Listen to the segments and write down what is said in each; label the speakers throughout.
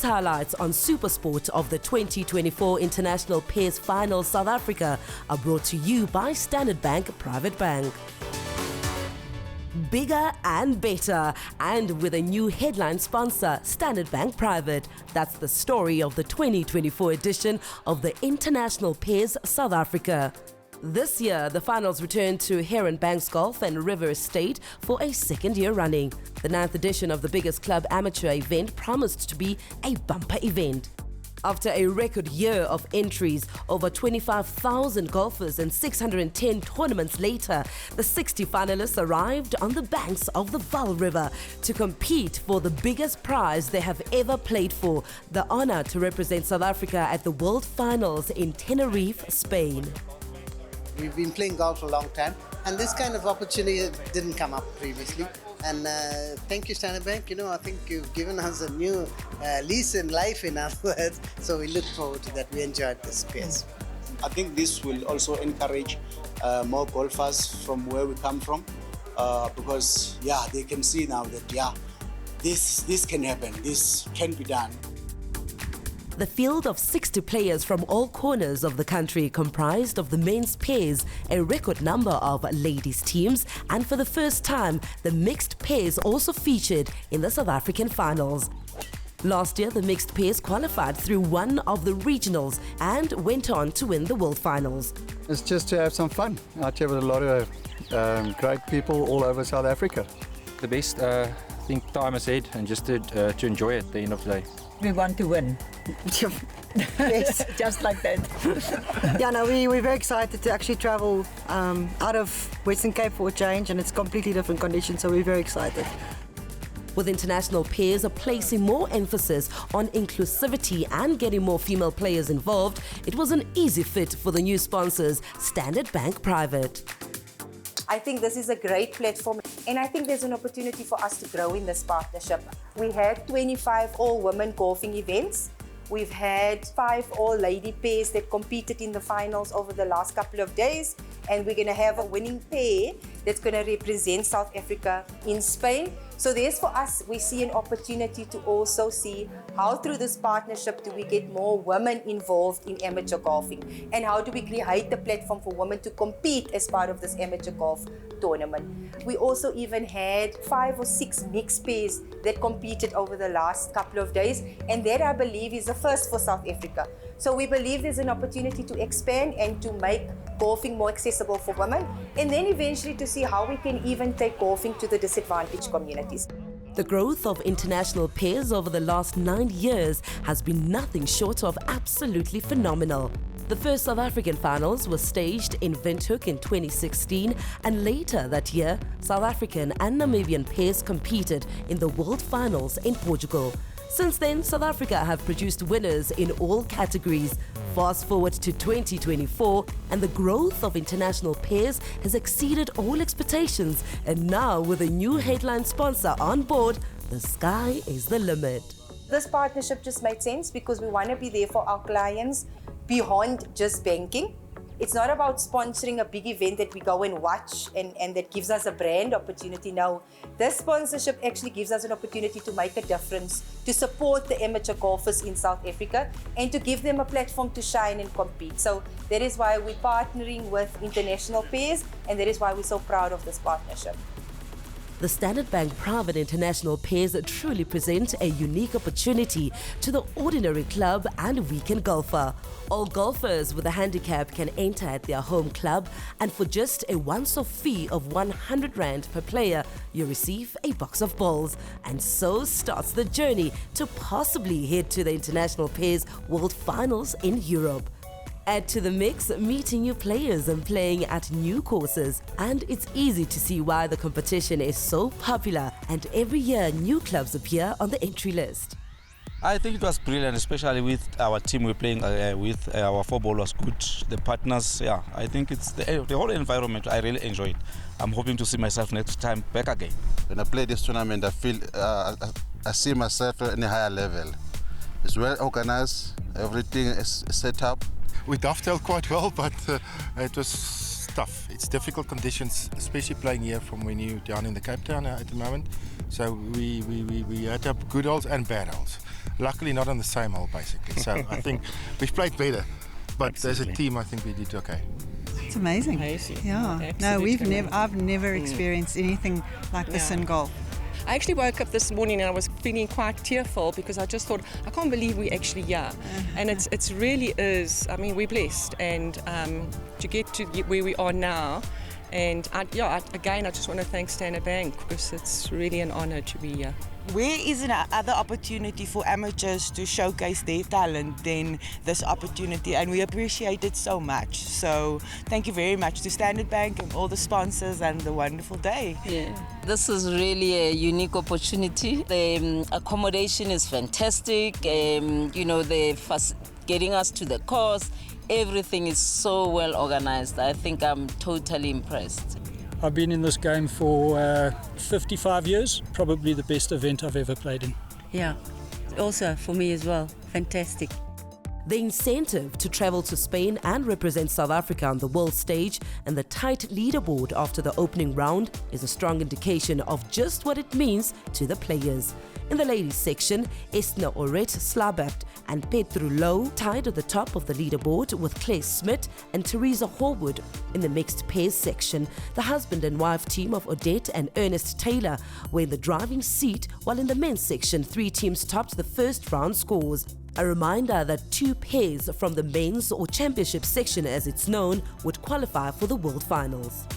Speaker 1: These highlights on Supersport of the 2024 International Pairs Final South Africa are brought to you by Standard Bank Private Bank. Bigger and better, and with a new headline sponsor, Standard Bank Private. That's the story of the 2024 edition of the International Pairs South Africa. This year, the finals returned to Heron Banks Golf and River Estate for a second year running. The 9th edition of the biggest club amateur event promised to be a bumper event. After a record year of entries, over 25,000 golfers and 610 tournaments later, the 60 finalists arrived on the banks of the Vaal River to compete for the biggest prize they have ever played for, the honor to represent South Africa at the World Finals in Tenerife, Spain.
Speaker 2: We've been playing golf for a long time, and this kind of opportunity didn't come up previously. And thank you, Standard Bank. I think you've given us a new lease in life, in other words. So we look forward to that. We enjoyed this space.
Speaker 3: I think this will also encourage more golfers from where we come from, because they can see now that this can happen. This can be done.
Speaker 1: The field of 60 players from all corners of the country comprised of the men's pairs, a record number of ladies' teams, and for the first time, the mixed pairs also featured in the South African finals. Last year, the mixed pairs qualified through one of the regionals and went on to win the World Finals.
Speaker 4: It's just to have some fun. Out here with a lot of great people all over South Africa.
Speaker 5: The best, I think, time ahead and just to enjoy it at the end of the day.
Speaker 6: We want to win.
Speaker 7: Yes,
Speaker 6: Just like that.
Speaker 7: We're very excited to actually travel out of Western Cape for a change, and it's completely different conditions, so we're very excited.
Speaker 1: With international pairs placing more emphasis on inclusivity and getting more female players involved, it was an easy fit for the new sponsors, Standard Bank Private.
Speaker 8: I think this is a great platform, and I think there's an opportunity for us to grow in this partnership. We had 25 all-women golfing events. We've had 5 all-lady pairs that competed in the finals over the last couple of days, and we're going to have a winning pair that's going to represent South Africa in Spain. So there's, for us, we see an opportunity to also see how through this partnership do we get more women involved in amateur golfing, and how do we create the platform for women to compete as part of this amateur golf tournament. We also even had 5 or 6 mixed pairs that competed over the last couple of days, and that, I believe, is the first for South Africa. So we believe there's an opportunity to expand and to make golfing more accessible for women, and then eventually to see how we can even take golfing to the disadvantaged communities.
Speaker 1: The growth of international pairs over the last 9 years has been nothing short of absolutely phenomenal. The first South African finals were staged in Windhoek in 2016, and later that year, South African and Namibian pairs competed in the World Finals in Portugal. Since then, South Africa have produced winners in all categories. Fast forward to 2024, and the growth of international pairs has exceeded all expectations, and now with a new headline sponsor on board, the sky is the limit.
Speaker 8: This partnership just made sense because we want to be there for our clients beyond just banking. It's not about sponsoring a big event that we go and watch and that gives us a brand opportunity. No, this sponsorship actually gives us an opportunity to make a difference, to support the amateur golfers in South Africa and to give them a platform to shine and compete. So that is why we're partnering with international pairs, and that is why we're so proud of this partnership.
Speaker 1: The Standard Bank Private International Pairs truly present a unique opportunity to the ordinary club and weekend golfer. All golfers with a handicap can enter at their home club, and for just a once-off fee of 100 Rand per player, you receive a box of balls. And so starts the journey to possibly head to the International Pairs World Finals in Europe. Add to the mix meeting new players and playing at new courses, and it's easy to see why the competition is so popular, and every year new clubs appear on the entry list.
Speaker 9: I think it was brilliant, especially with our team we're playing with. Our football was good, the partners, I think it's the whole environment, I really enjoy it. I'm hoping to see myself next time back again.
Speaker 10: When I play this tournament, I feel I see myself at a higher level. It's well organized, everything is set up.
Speaker 11: We dovetailed quite well, but it was tough. It's difficult conditions, especially playing here from when you're down in the Cape Town at the moment. So we had up good holes and bad holes. luckily not on the same hole basically. So I think we've played better, but as a team I think we did okay.
Speaker 6: It's amazing. Yeah. No, I've never experienced anything like this in golf.
Speaker 12: I actually woke up this morning and I was feeling quite tearful because I just thought, I can't believe we're actually here. And it's really is, I mean, we're blessed, and to get to where we are now. And again, I just want to thank Standard Bank because it's really an honour to be here.
Speaker 13: Where is another opportunity for amateurs to showcase their talent than this opportunity, and we appreciate it so much. So thank you very much to Standard Bank and all the sponsors, and the wonderful day.
Speaker 14: Yeah, this is really a unique opportunity. The accommodation is fantastic. You know, getting us to the course, everything is so well organized. I think I'm totally impressed.
Speaker 15: I've been in this game for 55 years, probably the best event I've ever played in.
Speaker 16: Yeah, also for me as well, fantastic.
Speaker 1: The incentive to travel to Spain and represent South Africa on the world stage and the tight leaderboard after the opening round is a strong indication of just what it means to the players. In the ladies section, Esna Oret Slabapt and Petru Low tied at the top of the leaderboard with Claire Smith and Teresa Horwood. In the mixed pairs section, the husband and wife team of Odette and Ernest Taylor were in the driving seat, while in the men's section, 3 teams topped the first round scores. A reminder that 2 pairs from the men's or championship section, as it's known, would qualify for the World Finals.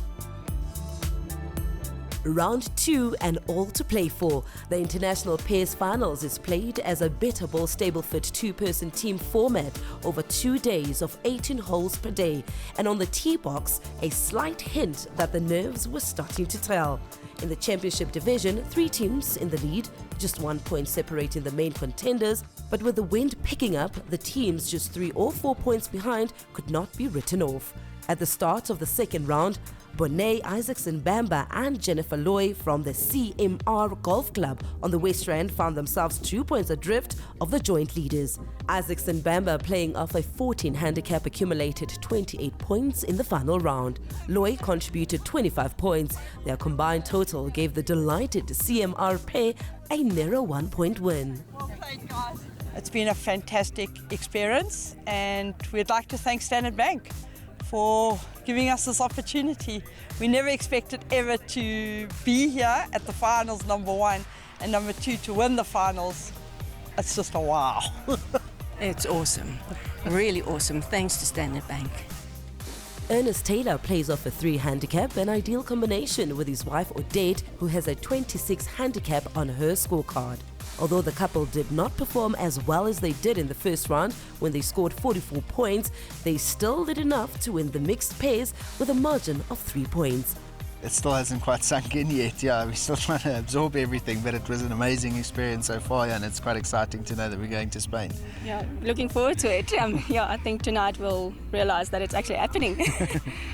Speaker 1: Round 2 and all to play for. The International Pairs Finals is played as a better ball stable-fit 2-person team format over 2 days of 18 holes per day. And on the tee box, a slight hint that the nerves were starting to tell. In the championship division, 3 teams in the lead, just 1 point separating the main contenders, but with the wind picking up, the teams just 3 or 4 points behind could not be written off. At the start of the second round, Bonet Isaacson Bamba and Jennifer Loy from the CMR Golf Club on the West Rand found themselves 2 points adrift of the joint leaders. Isaacson Bamba playing off a 14 handicap accumulated 28 points in the final round. Loy contributed 25 points. Their combined total gave the delighted CMR pair a narrow 1-point win.
Speaker 13: It's been a fantastic experience, and we'd like to thank Standard Bank for giving us this opportunity. We never expected ever to be here at the finals, number 1, and number 2 to win the finals. It's just a wow.
Speaker 16: It's awesome, really awesome, thanks to Standard Bank.
Speaker 1: Ernest Taylor plays off a 3 handicap, an ideal combination with his wife Odette, who has a 26 handicap on her scorecard. Although the couple did not perform as well as they did in the first round when they scored 44 points, they still did enough to win the mixed pairs with a margin of 3 points.
Speaker 17: It still hasn't quite sunk in yet, we're still trying to absorb everything, but it was an amazing experience so far, and it's quite exciting to know that we're going to Spain.
Speaker 18: Yeah, looking forward to it. I think tonight we'll realise that it's actually happening.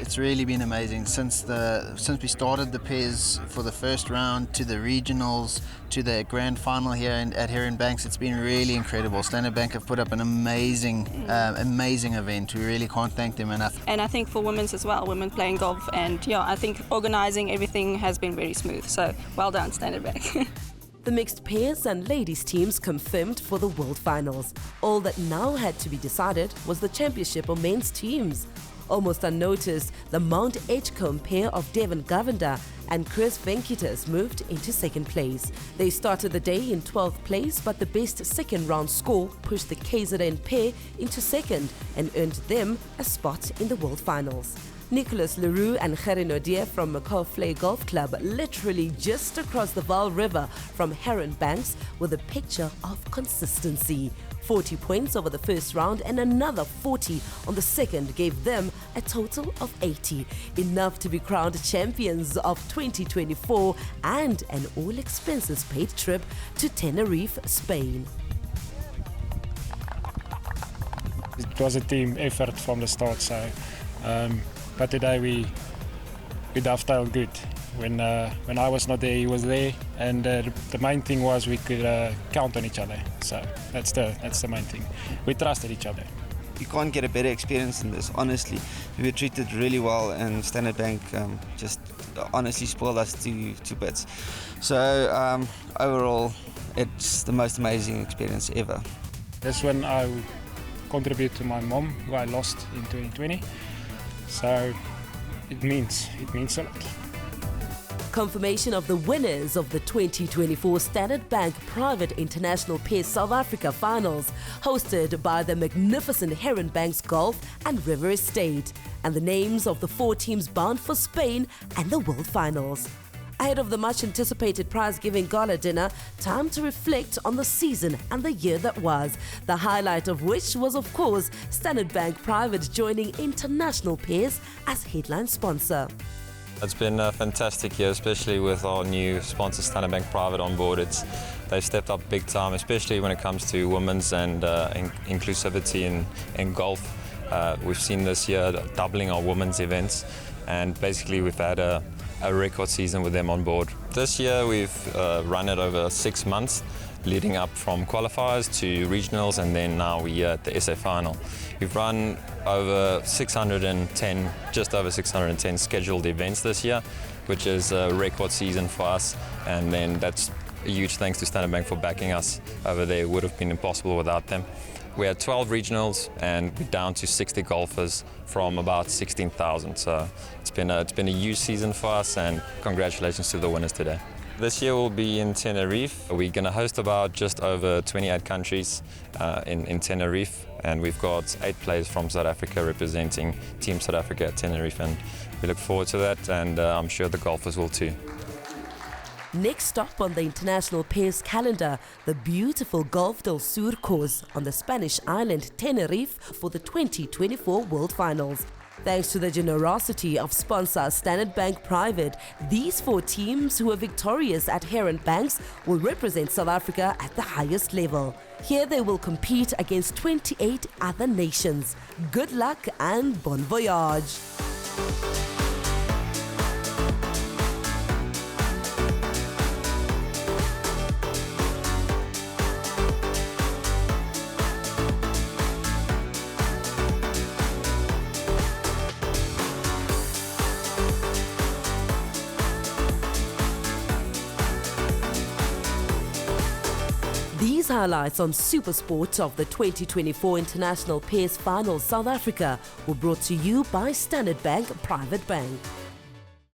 Speaker 17: It's really been amazing since we started the pairs for the first round to the regionals to the grand final here at Heron Banks. It's been really incredible. Standard Bank have put up an amazing event. We really can't thank them enough.
Speaker 18: And I think for women's as well, women playing golf, and I think organising everything has been very smooth. So well done, Standard Bank.
Speaker 1: The mixed pairs and ladies teams confirmed for the World Finals. All that now had to be decided was the championship or men's teams. Almost unnoticed, the Mount Edgecombe pair of Devon Govender and Chris Venkitas moved into second place. They started the day in 12th place, but the best second round score pushed the KZN pair into second and earned them a spot in the World Finals. Nicholas Leroux and Heron from McCaulflay Golf Club, literally just across the Vaal River from Heron Banks, with a picture of consistency. 40 points over the first round and another 40 on the second gave them a total of 80, enough to be crowned champions of 2024 and an all-expenses-paid trip to Tenerife, Spain.
Speaker 15: It was a team effort from the start, but today we dovetailed good. When I was not there, he was there, and the main thing was we could count on each other. So that's the main thing. We trusted each other.
Speaker 19: you can't get a better experience than this, honestly. We were treated really well, and Standard Bank just honestly spoiled us to bits. So overall, it's the most amazing experience ever.
Speaker 15: That's when I contribute to my mom, who I lost in 2020. So it means a lot.
Speaker 1: Confirmation of the winners of the 2024 Standard Bank Private International Pairs South Africa Finals, hosted by the magnificent Heron Banks Golf and River Estate, and the names of the 4 teams bound for Spain and the World Finals. Ahead of the much-anticipated prize-giving gala dinner, time to reflect on the season and the year that was, the highlight of which was, of course, Standard Bank Private joining International Pairs as headline sponsor.
Speaker 5: It's been a fantastic year, especially with our new sponsor Standard Bank Private on board. They've stepped up big time, especially when it comes to women's and inclusivity in golf. We've seen this year doubling our women's events, and basically we've had a record season with them on board. This year we've run it over 6 months, leading up from qualifiers to regionals, and then now we're at the SA final. We've run over 610, just over 610 scheduled events this year, which is a record season for us, and then that's a huge thanks to Standard Bank for backing us over there. It would have been impossible without them. We had 12 regionals, and we're down to 60 golfers from about 16,000. So it's been a huge season for us, and congratulations to the winners today. This year we'll be in Tenerife. We're going to host about just over 28 countries in Tenerife, and we've got 8 players from South Africa representing Team South Africa at Tenerife, and we look forward to that, and I'm sure the golfers will too.
Speaker 1: Next stop on the International Pairs calendar, the beautiful Golf del Sur course on the Spanish island Tenerife for the 2024 World Finals. Thanks to the generosity of sponsor Standard Bank Private, these 4 teams who are victorious at Heron Banks will represent South Africa at the highest level. Here they will compete against 28 other nations. Good luck and bon voyage! These highlights on Supersport of the 2024 International Pairs Finals South Africa were brought to you by Standard Bank Private Bank.